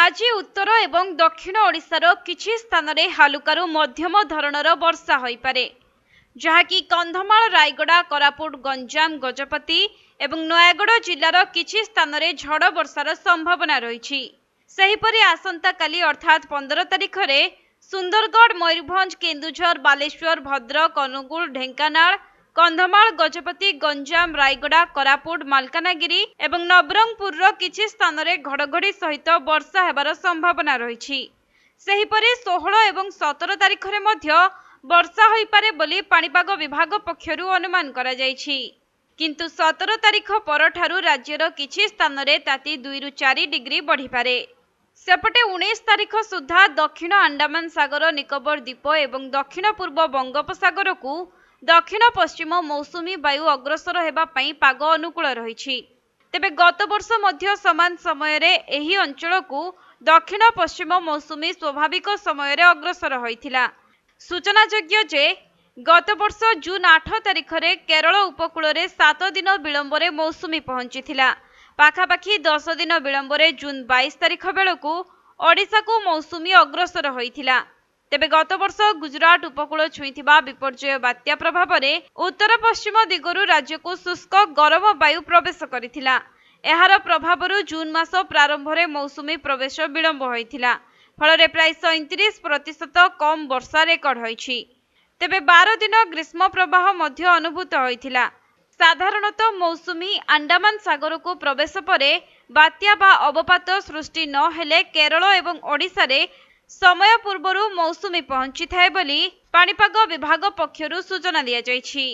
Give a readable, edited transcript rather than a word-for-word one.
आज उत्तर एवं दक्षिण ओडिशार किछि स्थान रे हालुकारू मध्यम धरणर वर्षा होई पारे, जहाँकि कंधमाल, रायगड़ा, कोरापुट, गंजाम, गजपति एवं नयागढ़ जिलार किछि स्थान रे झड़ वर्षार संभावना रही। सेहिपरि आसंता काली अर्थात 15 तारिख रे सुंदरगढ़, मयूरभंज, केन्दुझर, बालेश्वर, भद्रक, अनुगुल, ढेंकानाल, कंधमाल, गजपति, गंजाम, रायगड़ा, कोरापुट, मालकानगिरी एवं नवरंगपुर किछि स्थान रे घड़घड़ी सहित वर्षा हेबार संभावना रही। सेहिपरि 16 एवं 17 तारिख रे मध्य वर्षा होई पारे बोली पाणीपाग विभाग पक्षरु अनुमान करा जायछि। किंतु 17 तारिख परठारु राज्यर किछि स्थान रे ताती 2 रु 4 डिग्री बढ़ी पारे। सेपटे 19 तारिख सुधा दक्षिण अंडमान सागर, निकोबर द्वीप एवं दक्षिण पूर्व बंगोपसागर को दक्षिण पश्चिम मौसुमी वायु अग्रसर हेबा पई पाग अनुकूल रही। तेबे गत वर्ष मध्य समान समय रे एही अंचल को दक्षिण पश्चिम मौसुमी स्वाभाविक समय रे अग्रसर होइथिला। सूचनायोग्य जे गत वर्ष जून 8 तारिख रे केरल उपकूल रे 7 दिन विलंब रे मौसुमी पहुंचीथिला। पाखापाखी 10 दिन विलंब रे जून 22 तारिख बेलकू ओडिशा को मौसुमी अग्रसर होइथिला। तेबे गत वर्ष गुजरात उपकूल छुईथिबा विपर्जय बात्या प्रभाव रे उत्तर पश्चिम दिगरु राज्य को शुष्क गरम वायु प्रवेश करिथिला। एहार प्रभावरु जून मास प्रारंभ रे मौसुमी प्रवेश विलंब होइथिला। फल रे प्राय 37% कम वर्षा रेकर्ड होइछि। तेबे 12 दिन ग्रीष्म प्रवाह मध्य अनुभूत होइथिला। साधारणतः मौसुमी अंडमान सागर को प्रवेश परे बात्या बा अवपात सृष्टि न हेले केरल एवं ओडिशा रे समय पूर्वरु मौसुमी पहुंची थाए बोली पाणीपाग विभाग पक्षरु सूचना दिया जायछि।